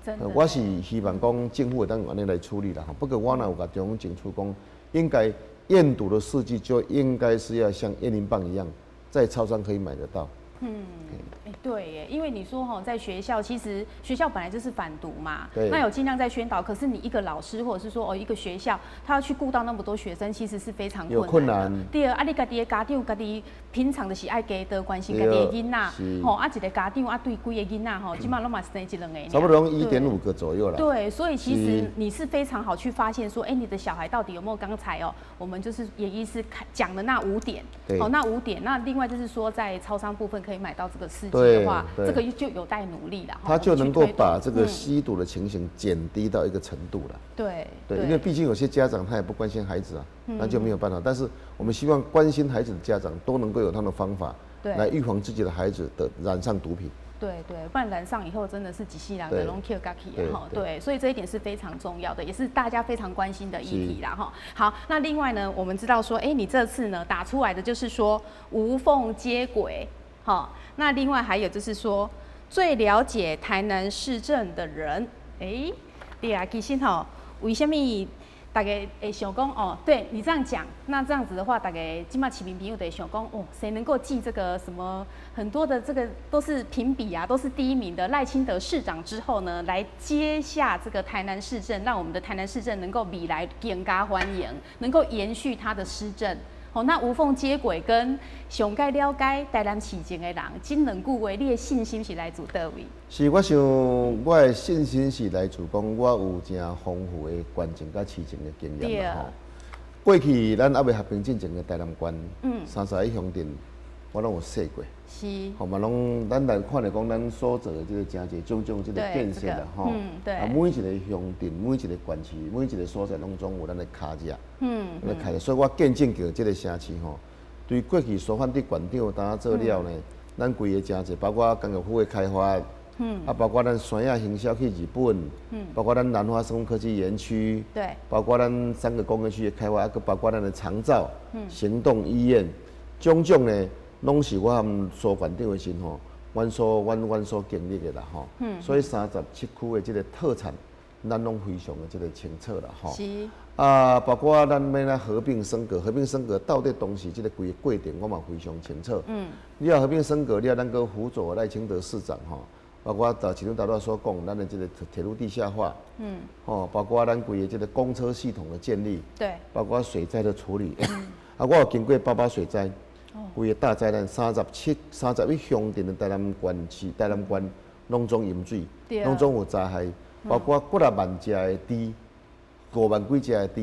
真的。我是希望讲政府会当用安尼来处理啦。不过我若有甲中央政府讲，应该验毒的试剂就应该是要像验灵棒一样，在超商可以买得到。对耶，因为你说哈，在学校其实学校本来就是反毒嘛，那有尽量在宣导。可是你一个老师或者是说一个学校，他要去顾到那么多学生，其实是非常困难的。第二，你家己的家长，家己平常就是爱加多关心家己的囡仔，一个家长对几个囡仔基本上拢嘛生1、2个，差不多1.5个左右啦。对，所以其实你是非常好去发现说，你的小孩到底有没有刚才我们就是也医师讲的那5点，那5点，那另外就是说在超商部分可以买到这个试剂的话，这个就有待努力了。他就能够把这个吸毒的情形减低到一个程度了。对，因为毕竟有些家长他也不关心孩子啊，那就没有办法。但是我们希望关心孩子的家长都能够有他们的方法来预防自己的孩子的染上毒品。对，不然染上以后真的是几世人的拢 kill 对，所以这一点是非常重要的，也是大家非常关心的议题啦哈。好，那另外呢，我们知道说，你这次呢打出来的就是说无缝接轨，好，那另外还有就是说最了解台南市政的人，对啊，其实为什么大家会想讲对你这样讲，那这样子的话，大家今嘛市民朋友得想讲谁能够记这个什么很多的这个都是评比啊，都是第1名的赖清德市长之后呢，来接下这个台南市政，让我们的台南市政能够未来更加欢迎，能够延续他的施政。那无缝接轨跟上该了解台南市政的人，这2句话，你的信心是来自倒位？是，我想我的信心是来自讲我有真丰富的县政甲市政的经验啦。过去咱还未合并进前的台南县，31乡镇我拢有说过。是，吼嘛，拢咱来看来讲，咱所做的这个真侪种种这个建设啦，吼，对，啊，每一个乡镇、每一个县市、每一个所在拢总有咱的卡只，咱卡只，所以我见证过这个城市吼，对过去所犯的县长当做了呢，咱规个真侪，包括工业区的开发，啊，包括咱三亚行销去日本，包括咱南华生物科技园区，对，包括咱3个工业区的开发，啊，个包括咱的长照、行动医院，种种呢。拢是我们所县长的时吼，阮所经历的啦吼。所以37区的这个特产，咱拢非常的这个清楚啦吼。是。啊，包括咱要来合并升格，合并升格到底当时这个规个过程，我嘛非常清楚。你要合并升格，你要咱个辅佐赖清德市长吼，包括其中大家所讲，咱的这个铁路地下化，吼，包括咱规个这个公车系统的建立，对，包括水灾的处理，啊，我有经过88水灾。规个大灾难，31乡镇的台南县拢总淹水，拢总有灾害，包括几啊万只的猪，5万几只的猪，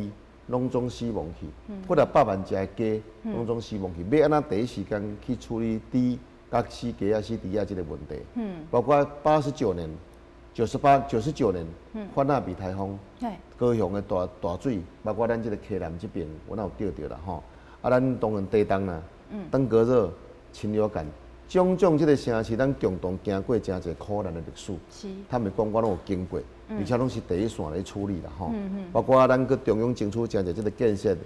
拢总死亡去，几啊百万只的鸡，拢总死亡去。要安怎第一时间去处理猪、甲死鸡啊、死猪啊这个问题？包括89年、99年，法纳比台风，高雄的大水，包括咱这个溪南这边，我有钓到啦吼。啊，咱当然地震啦。登革热、禽流感，种种这个城市，咱共同经过真侪苦难的历史。是，他们讲我拢有经过，而且拢是第一线来处理啦吼。包括咱个中央争取真侪这个建设，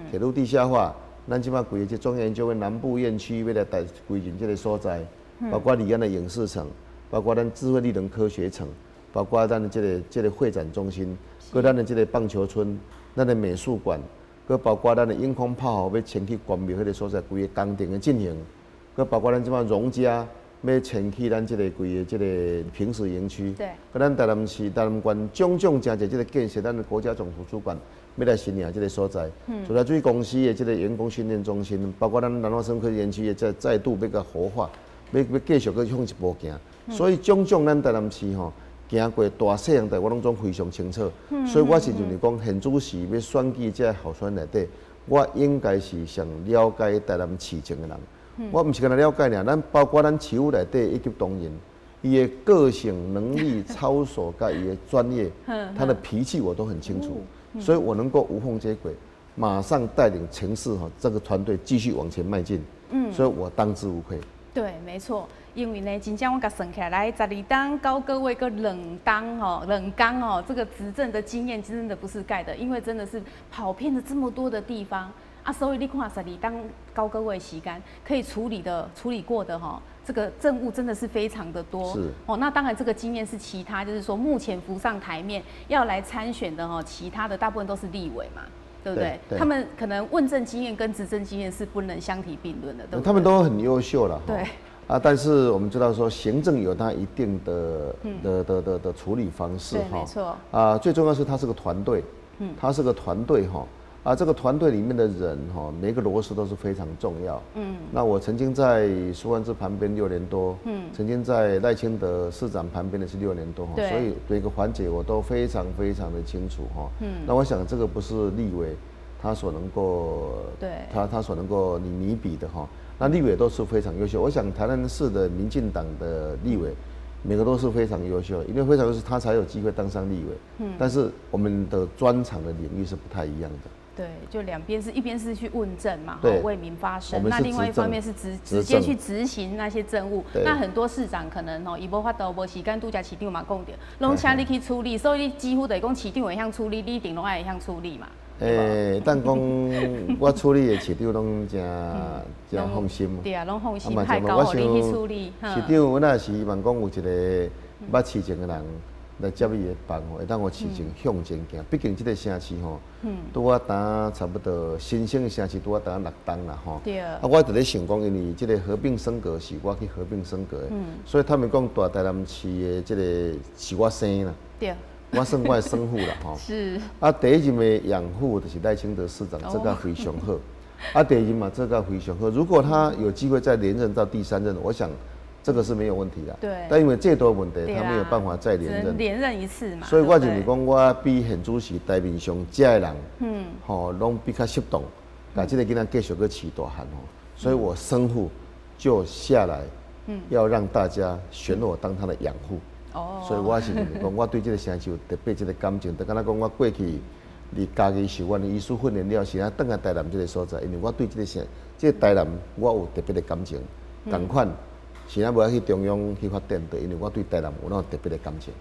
铁路地下化，咱即摆规个这中央研究院南部院区要来带规进这个所在，包括离岸的影视城，包括咱智慧力能科学城，包括咱的这个会展中心，搁咱的这个棒球村，咱的美术馆。佮包括咱的樱空炮要迁去关庙迄个所在，规个工程的进行；佮包括咱即摆荣家要迁去咱即个规个即个平时营区。对。佮咱台南市、台南县种种真侪即个建设，咱的国家总图书馆要来新营即个所在。自来水公司的即个员工训练中心，包括咱南华生科技园区的再度要甲活化，要继续去向一步行。所以种种咱台南市吼。行过大细样代，我拢总非常清楚，所以我是认为讲，现主时要选举这候选内底，我应该是上了解台南市情的人。我毋是干那了解尔，咱包括咱市府内底以及同仁，伊的个性、能力、操守、甲伊的专业，他的脾气我都很清楚，所以我能够无缝接轨，马上带领城市这个团队继续往前迈进。所以我当之无愧。对，没错。因为呢，真正我甲算起来，12档9个月个2档2缸哦，这个执政的经验真的不是盖的，因为真的是跑遍了这么多的地方啊，所以你看12档9个月时间可以处理过的这个政务真的是非常的多。是哦，那当然这个经验是其他，就是说目前浮上台面要来参选的其他的大部分都是立委嘛。对不对？他们可能问政经验跟执政经验是不能相提并论的，对不对？他们都很优秀了。对。但是我们知道说，行政有它一定的处理方式哈。没错。最重要是它是个团队，它是个团队哈。这个团队里面的人哈，每个螺丝都是非常重要。那我曾经在苏焕智旁边6年多，曾经在赖清德市长旁边的是6年多哈，所以每个环节我都非常非常的清楚哈。那我想这个不是立委他所能够他所能够拟比的哈。那立委都是非常优秀，我想台南市的民进党的立委，每个都是非常优秀，因为非常优秀，他才有机会当上立委。但是我们的专长的领域是不太一样的。对，就两边是一边是去问政嘛，为民发声，那另外一方面是直接去执行那些政务。那很多市长可能伊无法度，无时间拄则市长嘛讲着，拢请你去处理，所以你几乎得讲市长会向处理，你一定拢爱会向处理嘛。但讲我处理的市长拢真放心。对啊，拢放心，太高互你去处理。市长，我那是希望讲有一个捌市情的人来接伊的棒，会当我市情向前行。毕竟这个城市吼，拄我打差不多新生的城市拄我打6档啦吼。对。我伫咧想讲，因为这个合并升格是我去合并升格的，所以他们讲大台南市的这个是我生啦。对。我算我的生父啦吼。是。第一任的养父就是赖清德市长，这个非常好。第二任嘛，这个非常好。如果他有机会再连任到第3任，我想这个是没有问题的。对。但因为这多问题，他没有办法再连任。只能连任一次嘛。所以我就是讲，我比现主席台面上这的人，拢比较适当，把这个囡仔继续去饲大汉吼。所以我生父就下来，要让大家选我当他的养父。哦，所以我是认为讲，我对这个城市有特别这个感情，就敢若讲我过去伫家己受完的医术训练了，是啊，转来台南这个所在，因为我对这个城，这个台南我有特别的感情。同款，是啊，无要去中央去发展的，因为我对台南有那特别的感情。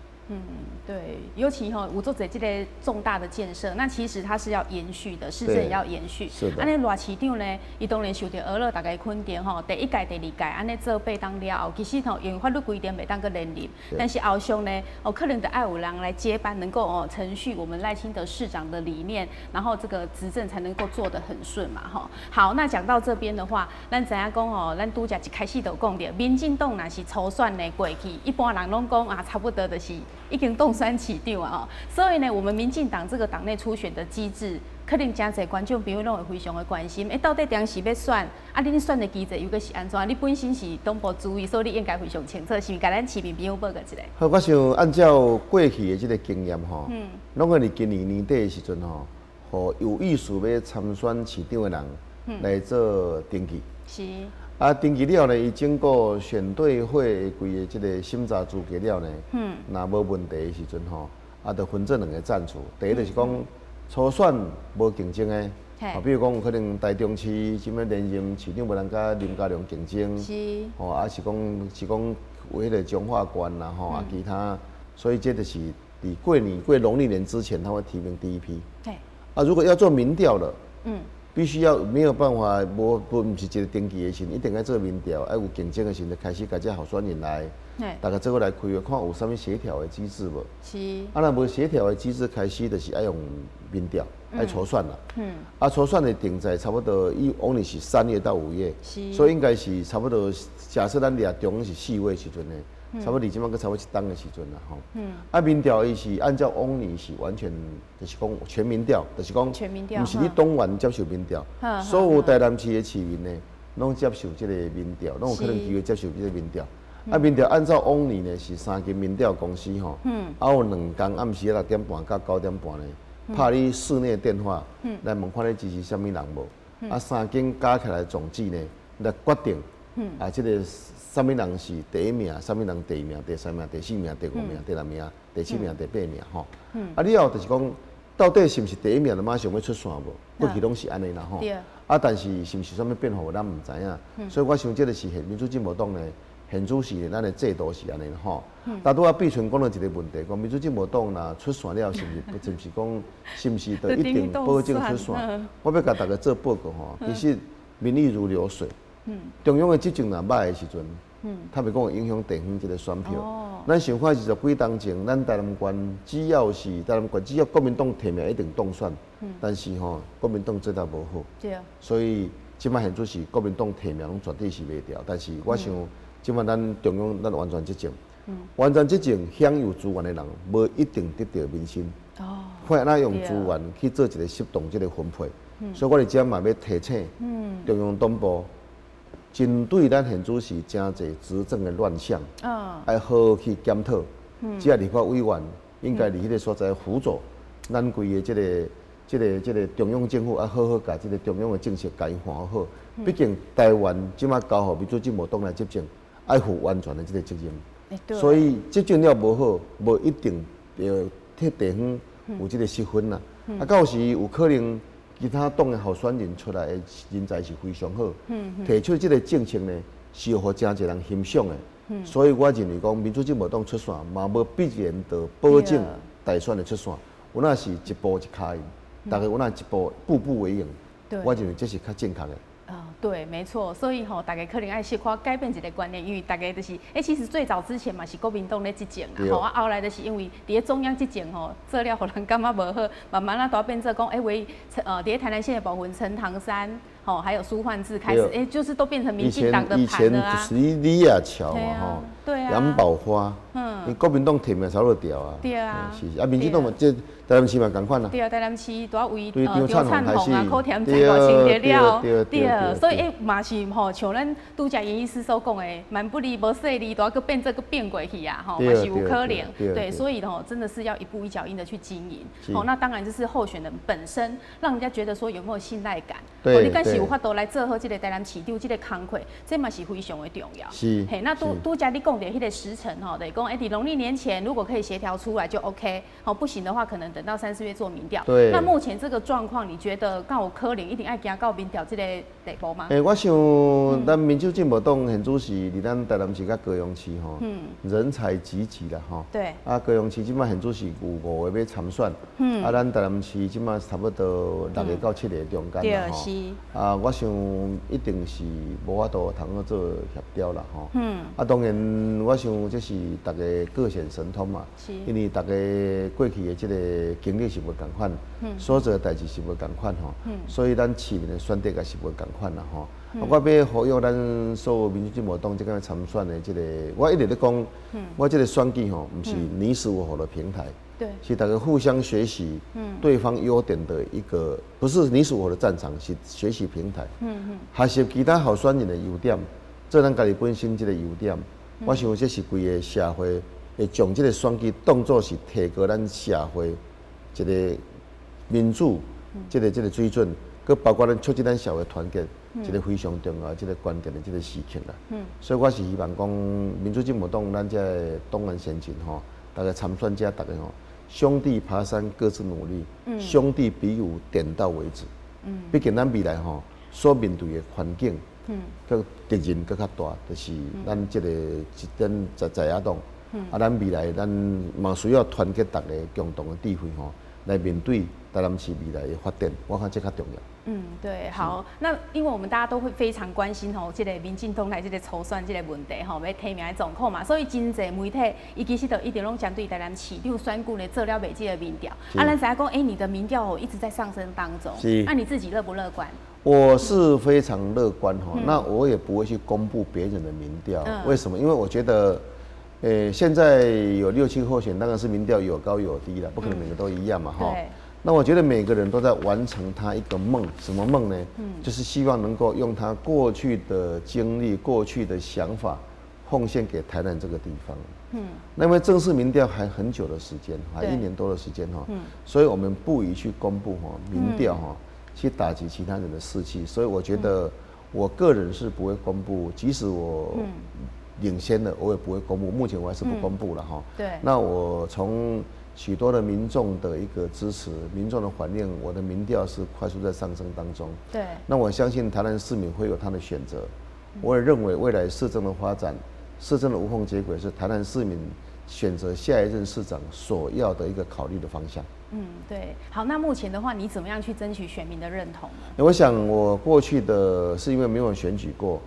对，尤其有做这个重大的建设，那其实它是要延续的，市政也要延续。是的。安尼赖市长呢，伊当然受到俄勒大家肯定第一届、第二届安尼做八当了后，其实因为法律规定袂当个连任，但是后续呢，可能的爱有人来接班，能够承续我们赖清德市长的理念，然后这个执政才能够做得很顺嘛好，那讲到这边的话，咱知影讲咱拄则一开始就讲到，民进党若是初选的过去，一般人拢讲差不多就是。已经动酸起定啊，所以呢，我们民进党这个党内初选的机制，肯定真侪观众朋友拢会非常的关心。到底当时要选，你选的机制又个是安怎？你本身是东部主委，所以你应该非常清楚，是毋？甲咱市民朋友报告一下。好，我想按照过去的这个经验拢会伫今年年底的时阵互有意思要参选市长的人来做登记。是。登记了呢，伊经过选对会规的这个审查资格了呢，若无问题的时阵就分做两个战术。第一就是讲初选无竞争的，比如讲有可能台中市即摆连任市长无人甲林佳龙竞争，是是讲有迄个彰化县啦其他，所以这就是伫过农历年之前，他会提名第一批。如果要做民调了，必须要没有办法，不是一个登记的时，一定要做民调，有竞争的时，就开始甲这候选人来，大家做过来开会，看有啥物协调的机制无？是。若无协调的机制开始，就是要用民调，要初选啦。初选的定在差不多往年是3月到5月，所以应该是差不多。假设咱掠中是4月时阵呢。差不多即摆个差不多一档的时阵啦民调伊是按照往年是完全就是讲全民调，就是讲，不是你党员接受民调，所有台南市的市民呢，拢接受这个民调，拢有可能机会接受这个民调。民调按照往年呢是3间民调公司有2天暗时6点半到9点半呢，拍你室内电话来问看你支持什么人无，3间加起来总计呢来决定这个。什么人是第一名？什么人第2名、第3名、第4名、第5名、第6名、第7名、第8名了后就是讲，到底是不是第1名就马上要出线无？过去拢是安尼啦但是是不是什么变化，咱唔知影。所以我想这个是民主进步党呢，现主是咱的制度是安尼大拄碧纯讲了一个问题，讲民主进步党若出线了，是不是讲是不是就一定保证出线？我要甲大家做报告其实民意如流水。中央的执政若歹的时阵，他袂讲会影响地方这个选票。咱想看20几当前，咱台南县只要国民党提名一定当选，但是国民党做得无好。对啊。所以即摆现主是国民党提名拢绝对是袂掉，但是我想即摆咱中央咱完全执政，完全执政享有资源的人，无一定得到民心。看哪用资源去做一个适当这个分配。所以我哋遮嘛要提醒中央党部。针对咱现主是真侪执政的乱象，要好好去检讨。这立法委员应该伫迄个所在辅佐咱规个这个中央政府，好好把这个中央的政策甲伊办好。毕竟台湾即马交互民主进步党来执政，要负完全的这个责任。所以执政了无好，无一定要替地方有这个失分啦。到时有可能。其他党的候选人出来的人才是非常好，提出这个政策呢，是互真侪人欣赏的。所以我认为讲，民主进步党出线，嘛无必然就保证大选的出线。有那是一步一脚印，大家有那一步步为营。我认为这是较正确的。对，没错，所以大家可能爱小可改变一个观念，因为大家就是，其实最早之前嘛是国民党咧执政啦，后来就是因为伫咧中央执政做了互人感觉无好，慢慢都变做讲，为伫咧台南县的部分陈唐山，还有苏焕智开始，就是都变成民进党的盘了啊。以前就是李亚桥嘛，杨宝花，国民党提名差不多掉啊。对啊。是民进党嘛，这台南市嘛共款啦。对啊，台南市多为张灿宏啊，考填才外清洁了。对，所以嘛是像咱拄则严医师所讲的，蛮不离无细哩，都要变这个变过去啊，嘛是有可能。对，所以真的是要一步一脚印的去经营。那当然就是候选人本身，让人家觉得说有没有信赖感。对你敢是对有法度来做好这个台南市长这个工作，这嘛是非常的重要。是嘿，那是都加你讲的迄个时辰吼，对，讲伫农历年前如果可以协调出来就 OK， 好，不行的话可能等到3、4月做民调。对那目前这个状况，你觉得敢有可能一定爱行到民调这个地步吗？我想咱民主进步党现主是伫咱台南市甲高雄市吼，人才济济啦吼。对。啊，高雄市即摆现主是有5个要参选，啊，咱台南市即摆差不多6个到7个中间啦吼。啊，我想一定是无法度通好做协调啦吼。啊，当然我想这是大家各显神通嘛，因为大家过去的这个经历是无共款，所做的代志是无共款吼，所以咱市民的选择也是无共款啦吼。我要呼吁咱所有民主进步党即个参选的这个，我一直咧讲，我这个选举吼，不是你死我活的平台，对，是大家互相学习，对方优点的一个，不是你死我的战场，是学习平台，学习其他候选人的优点，做咱家己本身这个优点，我想这是规个社会会将这个选举当作是提高咱社会一个民主，这个水准，佮包括咱促进咱社会团结。一个非常重要、这个关键的这个时刻啦。所以我是希望讲，民主进步党咱这党员先进吼，大家参选者大家吼，兄弟爬山各自努力，兄弟比武点到为止。毕竟咱未来吼所面对的环境，佮敌人佮较大，就是咱这个在野党，啊，咱未来咱嘛需要团结大家共同的智慧吼，来面对台南市未来的发展，我看这较重要。对，好，那因为我们大家都会非常关心吼，这个民进党来这个筹算这个问题吼，要提名的状况嘛，所以真侪媒体伊其实都一直拢针对台南市长选举的做了未这个民调。啊，咱知影讲，你的民调一直在上升当中，那你自己乐不乐观？我是非常乐观哈，那我也不会去公布别人的民调，为什么？因为我觉得，现在有6、7个候选人，当然是民调有高有低了，不可能每个都一样嘛哈。那我觉得每个人都在完成他一个梦，什么梦呢？就是希望能够用他过去的经历、过去的想法，奉献给台南这个地方。那因为正式民调还很久的时间，还1年多的时间哈，所以我们不宜去公布哈民调哈，去打击其他人的士气。所以我觉得我个人是不会公布，即使我领先了，我也不会公布。目前我还是不公布了哈。对。那我从许多的民众的一个支持，民众的反应，我的民调是快速在上升当中。对。那我相信台南市民会有他的选择。我也认为未来市政的发展，市政的无缝接轨是台南市民选择下一任市长所要的一个考虑的方向。对。好，那目前的话，你怎么样去争取选民的认同呢？我想我过去的是因为没有选举过，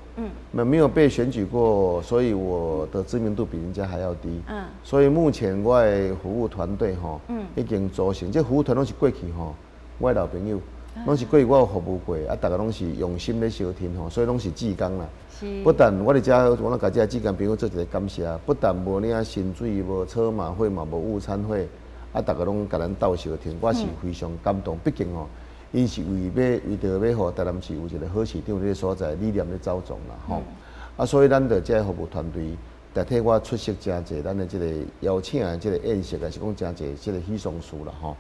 没有被选举过，所以我的知名度比人家还要低。所以目前我的服务团队吼，已经组成，这服务团拢是过去吼，我的老朋友，拢是过去我有服务过，啊，大家拢是用心咧相听吼，所以拢是志工啦。不但我伫遮，我甲遮志工朋友做一个感谢，不但无领薪水，无车马费嘛，无午餐费。啊，大家拢甲咱斗相听，我是非常感动。毕竟吼，因是为着要互台南市有一个好市长这个所在，理念咧走总啦吼。啊，所以咱的这服务团队代替我出席真济咱的这个邀请的这个宴席，还是讲真济这个喜丧事啦吼。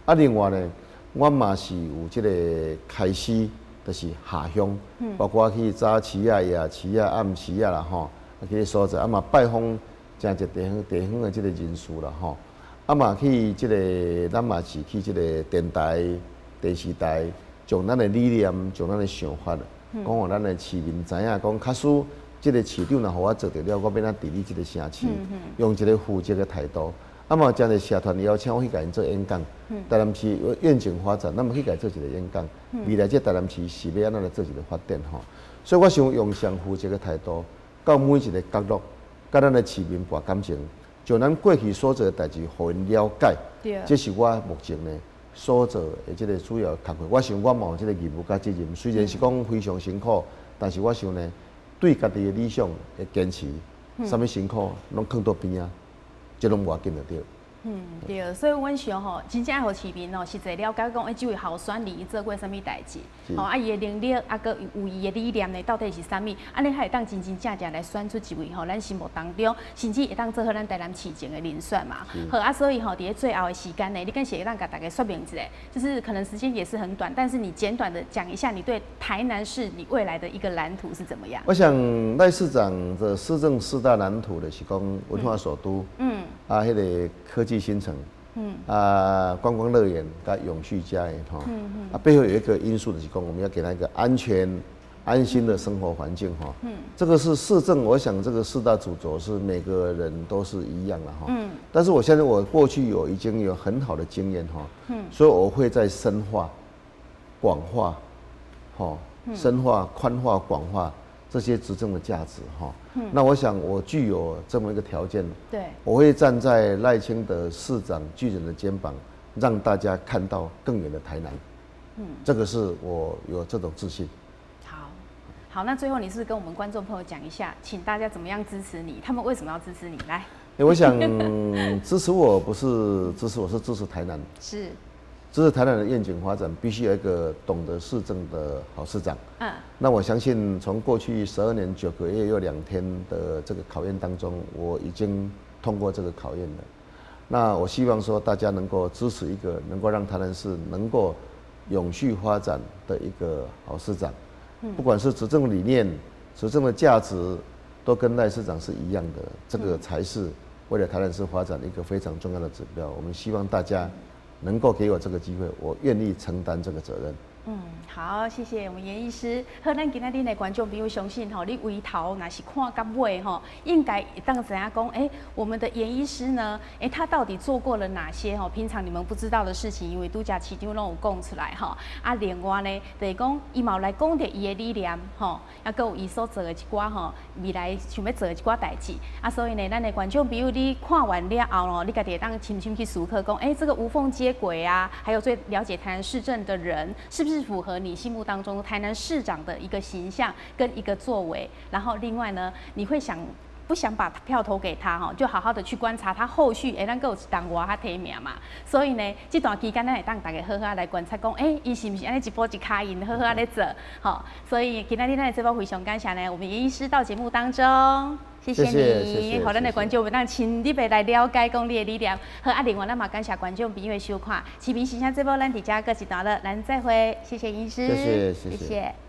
啊，另外呢，我嘛是有这个开始，就是下乡，包括去早市啊、夜市啊、暗时啊啦吼，啊去个所在，啊嘛拜访真济地方的这个人士啦吼。啊嘛去这个，咱嘛是去这个电台、电视台，将咱的理念、将咱的想法，讲互咱的市民知影，讲假使这个市长若互我做得了，我要咱治理这个城市，用一个负责的态度。啊嘛，真个社团邀请我去甲因做演讲，台南市愿景发展，咱嘛去甲做一个演讲。未来这台南市是要安怎来做一个发展吼？所以我想用上负责的态度，到每一个角落，甲咱的市民博感情。就咱过去所做的代志，互因了解，这是我目前呢所做的这个主要工作。我想我嘛有这个义务甲责任，虽然是讲非常辛苦，但是我想呢，对家己的理想的坚持，什么辛苦拢放到边啊，这拢无要紧就对。对，所以阮想吼，真正互市民吼，实际了解讲，这位候选人伊做过啥物代志，吼伊的能力，佮有伊的理念呢，到底是啥物？安尼才会当真真正正来选出一位吼，咱心目当中，甚至会当做好咱台南市情的人选嘛。好所以吼，伫最后的时间呢，你更是会当甲大家说明一下，就是可能时间也是很短，但是你简短的讲一下你对台南市你未来的一个蓝图是怎么样？我想赖市长的施政4大蓝图的是讲文化首都，迄个科技新城，观光乐园跟永续家园哈，背后有一个因素的是讲，我们要给他一个安全、安心的生活环境哈。这个是市政，我想这个4大主轴是每个人都是一样的哈。但是我现在我过去已经有很好的经验哈，所以我会在深化、广化，深化、宽化、广化这些执政的价值哈。那我想我具有这么一个条件，对，我会站在赖清德市长巨人的肩膀，让大家看到更远的台南。这个是我有这种自信。好，那最后你是不是跟我们观众朋友讲一下，请大家怎么样支持你？他们为什么要支持你？来，我想支持我不是支持我，是支持台南。是。支持台南的愿景发展，必须有一个懂得市政的好市长。那我相信从过去12年9个月又2天的这个考验当中，我已经通过这个考验了。那我希望说大家能够支持一个能够让台南市能够永续发展的一个好市长。不管是执政理念、执政的价值，都跟赖市长是一样的。这个才是为了台南市发展一个非常重要的指标。我们希望大家能够给我这个机会，我愿意承担这个责任。好，谢谢我们严医师。好，咱今仔日的观众朋友相信吼，你回头若是看到尾吼，应该会当知影讲，我们的严医师呢，他到底做过了哪些吼？平常你们不知道的事情，因为拄则市长拢有讲出来吼。另外呢，就是讲伊嘛有来讲着伊的理念吼，还佫有伊所做的一寡吼，未来想要做的一寡代志。所以呢，咱的观众朋友你看完了后咯，你家己会当深深去思考讲，这个无缝接轨啊，还有最了解台南市政的人，是不是符合你心目当中台南市长的一个形象跟一个作为？然后另外呢，你会不想把票投给他哈，就好好的去观察他后续，咱够有一档外他提名嘛。所以呢，这段期间咱会当大家好好来观察讲，伊是不是安尼一步一卡印，好好来做。好，所以今天咱的这波非常感谢呢，我们严医师到节目当中。谢谢你，好，咱的观众们当亲自来了解讲你的理念。好，另外咱嘛感谢观众朋友的收看，市民形象这波咱伫遮各一段了，咱再会，谢谢医师，谢谢。